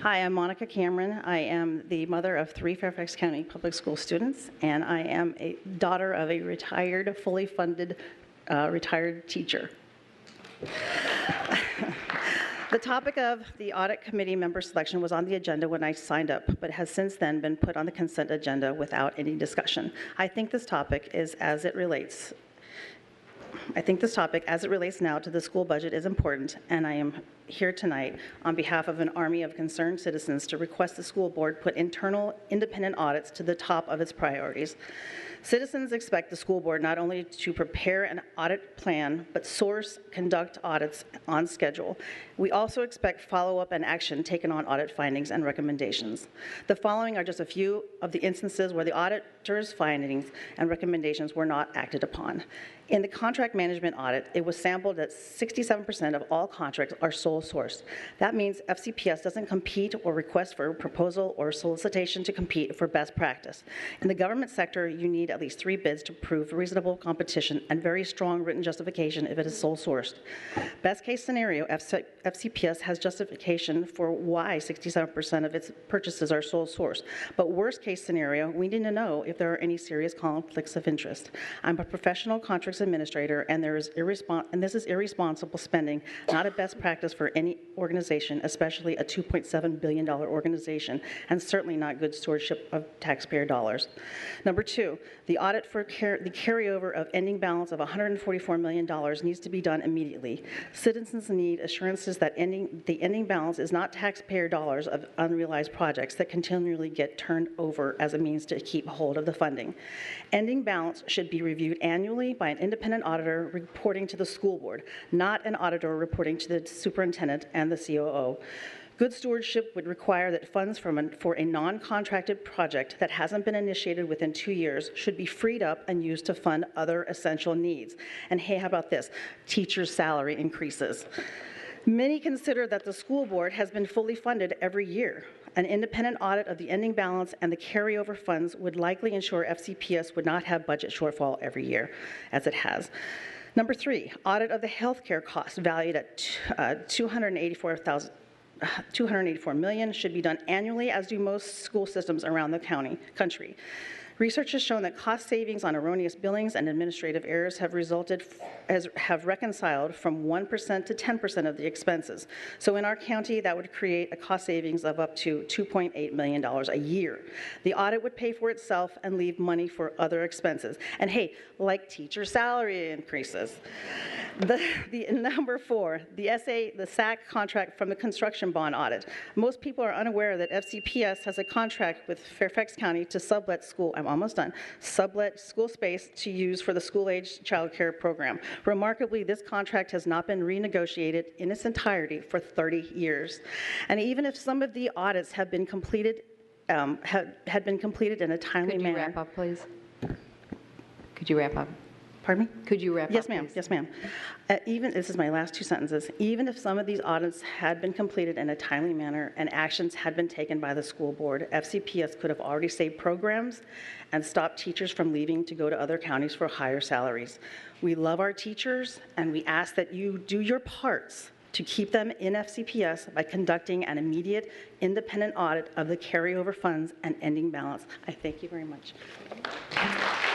Hi, I'm Monica Cameron. I am the mother of 3 Fairfax County public school students, and I am a daughter of a retired, fully funded, retired teacher. The topic of the audit committee member selection was on the agenda when I signed up, but has since then been put on the consent agenda without any discussion. I think this topic as it relates now to the school budget is important, and I am here tonight on behalf of an army of concerned citizens to request the school board put internal independent audits to the top of its priorities. Citizens expect the school board not only to prepare an audit plan, but source, conduct audits on schedule. We also expect follow-up and action taken on audit findings and recommendations. The following are just a few of the instances where the auditor's findings and recommendations were not acted upon. In the contract management audit, it was sampled that 67% of all contracts are sole sourced. That means FCPS doesn't compete or request for a proposal or solicitation to compete for best practice. In the government sector, you need at least 3 bids to prove reasonable competition and very strong written justification if it is sole sourced. Best case scenario, FCPS has justification for why 67% of its purchases are sole sourced. But worst case scenario, we need to know if there are any serious conflicts of interest. I'm a professional contracts administrator, and this is irresponsible spending, not a best practice for any organization, especially a $2.7 billion organization, and certainly not good stewardship of taxpayer dollars. Number 2, the audit for the carryover of ending balance of $144 million needs to be done immediately. Citizens need assurances that the ending balance is not taxpayer dollars of unrealized projects that continually get turned over as a means to keep hold of the funding. Ending balance should be reviewed annually by an independent auditor reporting to the school board, not an auditor reporting to the superintendent and the COO. Good stewardship would require that funds for a non-contracted project that hasn't been initiated within 2 years should be freed up and used to fund other essential needs. And hey, how about this? Teachers' salary increases. Many consider that the school board has been fully funded every year. An independent audit of the ending balance and the carryover funds would likely ensure FCPS would not have budget shortfall every year, as it has. Number 3, audit of the healthcare costs valued at $284 million should be done annually, as do most school systems around the country. Research has shown that cost savings on erroneous billings and administrative errors have reconciled from 1% to 10% of the expenses. So in our county, that would create a cost savings of up to $2.8 million a year. The audit would pay for itself and leave money for other expenses. And hey, like teacher salary increases. Number 4, the SAC contract from the construction bond audit. Most people are unaware that FCPS has a contract with Fairfax County to sublet school space to use for the school-age child care program. Remarkably, this contract has not been renegotiated in its entirety for 30 years. And even if some of the audits have been completed, had been completed in a timely manner. Could you wrap up, please? Could you wrap up? Pardon me? Could you wrap Yes, up, ma'am. please? Yes, ma'am. This is my last 2 sentences. Even if some of these audits had been completed in a timely manner and actions had been taken by the school board, FCPS could have already saved programs and stopped teachers from leaving to go to other counties for higher salaries. We love our teachers, and we ask that you do your parts to keep them in FCPS by conducting an immediate independent audit of the carryover funds and ending balance. I thank you very much.